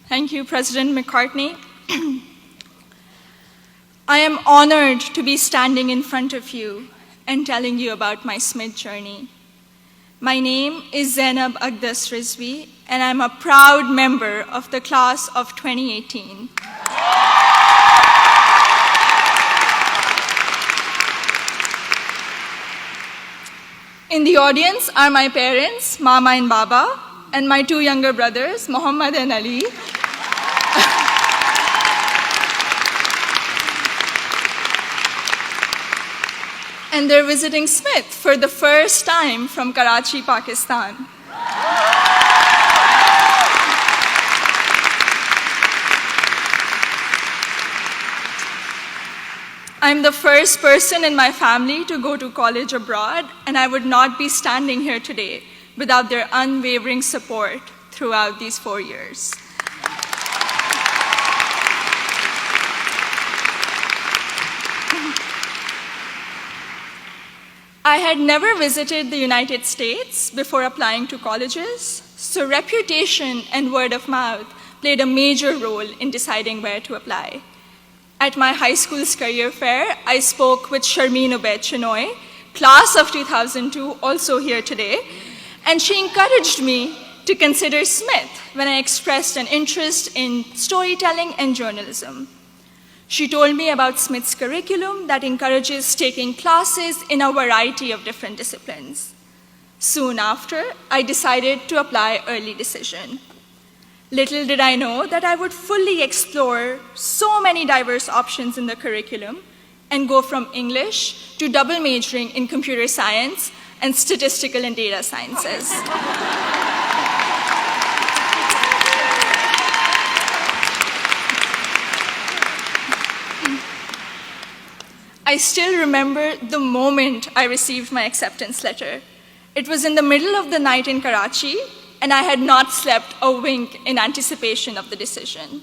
Thank you, President McCartney. I am honored to be standing in front of you and telling you about my Smith journey. My name is Zainab Aqdas Rizvi, and I'm a proud member of the class of 2018. In the audience are my parents, Mama and Baba, and my two younger brothers, Muhammad and Ali. And they're visiting Smith for the first time from Karachi, Pakistan. I'm the first person in my family to go to college abroad, and I would not be standing here today without their unwavering support throughout these 4 years. I had never visited the United States before applying to colleges, so reputation and word of mouth played a major role in deciding where to apply. At my high school's career fair, I spoke with Sharmeen Ubaid Chinoy, class of 2002, also here today, and she encouraged me to consider Smith when I expressed an interest in storytelling and journalism. She told me about Smith's curriculum that encourages taking classes in a variety of different disciplines. Soon after, I decided to apply early decision. Little did I know that I would fully explore so many diverse options in the curriculum and go from English to double majoring in computer science and statistical and data sciences. I still remember the moment I received my acceptance letter. It was in the middle of the night in Karachi, and I had not slept a wink in anticipation of the decision.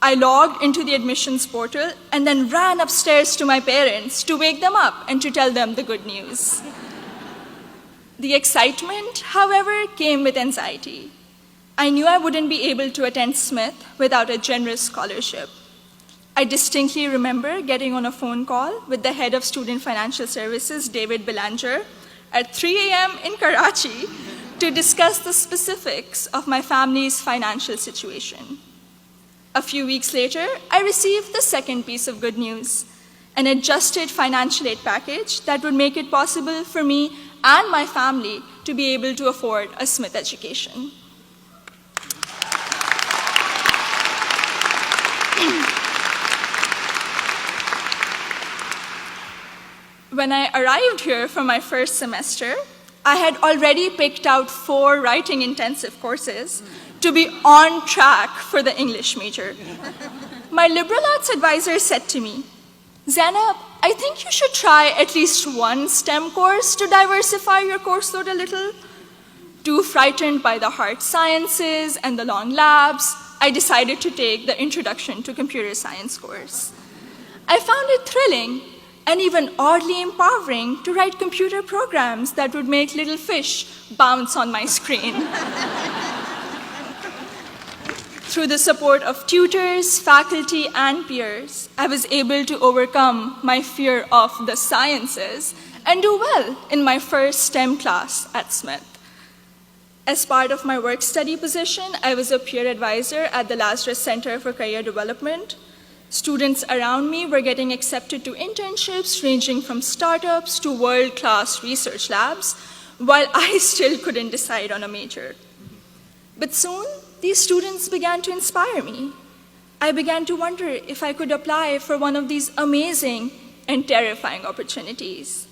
I logged into the admissions portal and then ran upstairs to my parents to wake them up and to tell them the good news. The excitement, however, came with anxiety. I knew I wouldn't be able to attend Smith without a generous scholarship. I distinctly remember getting on a phone call with the head of Student Financial Services, David Belanger, at 3 a.m. in Karachi to discuss the specifics of my family's financial situation. A few weeks later, I received the second piece of good news, an adjusted financial aid package that would make it possible for me and my family to be able to afford a Smith education. When I arrived here for my first semester, I had already picked out 4 writing intensive courses to be on track for the English major. My liberal arts advisor said to me, "Zainab, I think you should try at least one STEM course to diversify your course load a little." Too frightened by the hard sciences and the long labs, I decided to take the Introduction to Computer Science course. I found it thrilling and even oddly empowering to write computer programs that would make little fish bounce on my screen. Through the support of tutors, faculty, and peers, I was able to overcome my fear of the sciences and do well in my first STEM class at Smith. As part of my work-study position, I was a peer advisor at the Lazarus Center for Career Development. Students around me were getting accepted to internships ranging from startups to world-class research labs, while I still couldn't decide on a major. But soon, these students began to inspire me. I began to wonder if I could apply for one of these amazing and terrifying opportunities.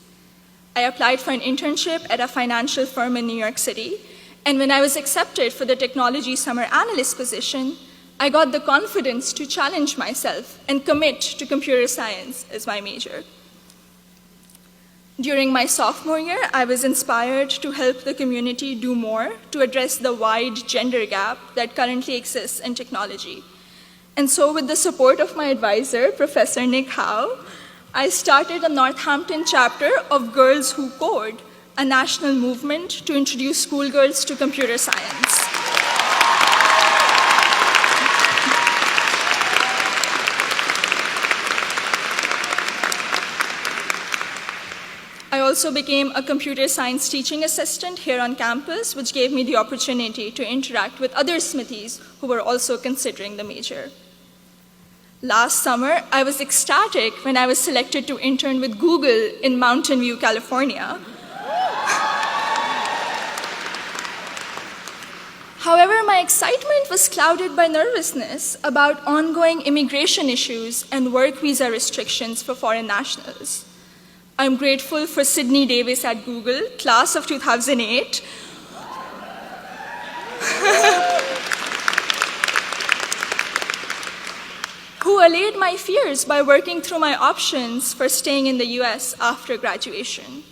I applied for an internship at a financial firm in New York City, and when I was accepted for the technology summer analyst position, I got the confidence to challenge myself and commit to computer science as my major. During my sophomore year, I was inspired to help the community do more to address the wide gender gap that currently exists in technology. And so with the support of my advisor, Professor Nick Howe, I started a Northampton chapter of Girls Who Code, a national movement to introduce schoolgirls to computer science. also became a computer science teaching assistant here on campus, which gave me the opportunity to interact with other Smithies who were also considering the major. Last summer, I was ecstatic when I was selected to intern with Google in Mountain View, California. However, my excitement was clouded by nervousness about ongoing immigration issues and work visa restrictions for foreign nationals. I'm grateful for Sydney Davis at Google, class of 2008, who allayed my fears by working through my options for staying in the US after graduation.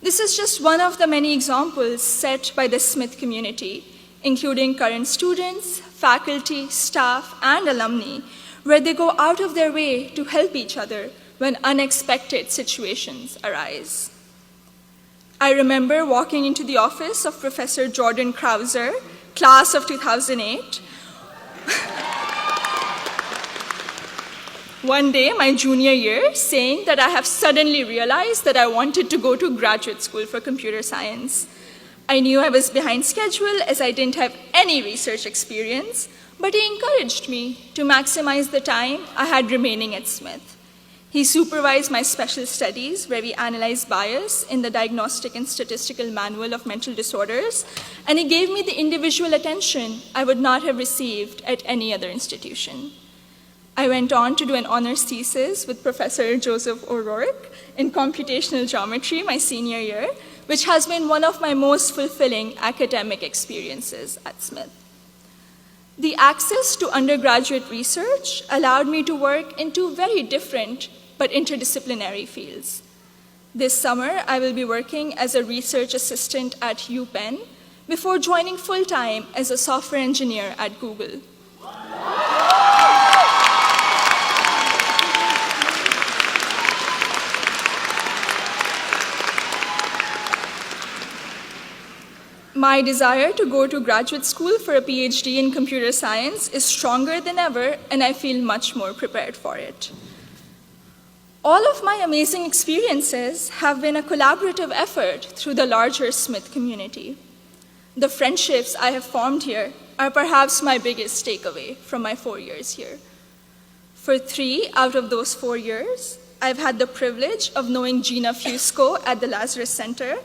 This is just one of the many examples set by the Smith community, including current students, faculty, staff, and alumni, where they go out of their way to help each other when unexpected situations arise. I remember walking into the office of Professor Jordan Krauser, class of 2008, one day, my junior year, saying that I have suddenly realized that I wanted to go to graduate school for computer science. I knew I was behind schedule as I didn't have any research experience, but he encouraged me to maximize the time I had remaining at Smith. He supervised my special studies, where we analyzed bias in the Diagnostic and Statistical Manual of Mental Disorders, and he gave me the individual attention I would not have received at any other institution. I went on to do an honors thesis with Professor Joseph O'Rourke in computational geometry my senior year, which has been one of my most fulfilling academic experiences at Smith. The access to undergraduate research allowed me to work in two very different but interdisciplinary fields. This summer, I will be working as a research assistant at UPenn before joining full-time as a software engineer at Google. My desire to go to graduate school for a PhD in computer science is stronger than ever, and I feel much more prepared for it. All of my amazing experiences have been a collaborative effort through the larger Smith community. The friendships I have formed here are perhaps my biggest takeaway from my 4 years here. For 3 out of those 4 years, I've had the privilege of knowing Gina Fusco at the Lazarus Center,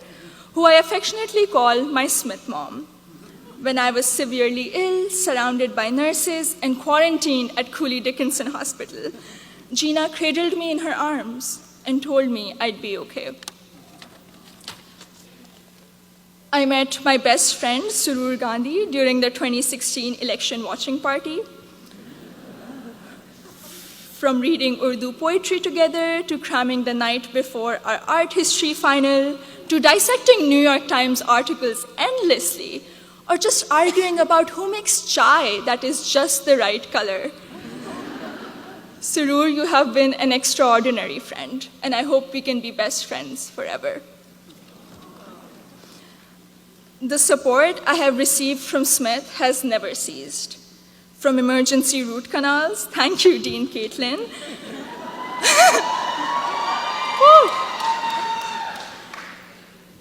who I affectionately call my Smith mom. When I was severely ill, surrounded by nurses, and quarantined at Cooley Dickinson Hospital, Gina cradled me in her arms and told me I'd be okay. I met my best friend, Surur Gandhi, during the 2016 election watching party. From reading Urdu poetry together, to cramming the night before our art history final, to dissecting New York Times articles endlessly, or just arguing about who makes chai that is just the right color. Surur, you have been an extraordinary friend, and I hope we can be best friends forever. The support I have received from Smith has never ceased. From emergency root canals, thank you, Dean Caitlin,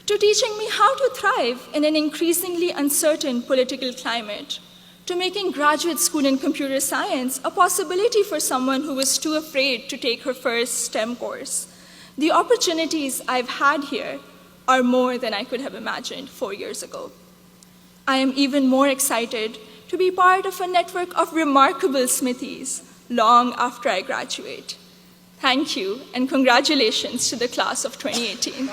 to teaching me how to thrive in an increasingly uncertain political climate, to making graduate school in computer science a possibility for someone who was too afraid to take her first STEM course. The opportunities I've had here are more than I could have imagined 4 years ago. I am even more excited to be part of a network of remarkable Smithies long after I graduate. Thank you, and congratulations to the class of 2018.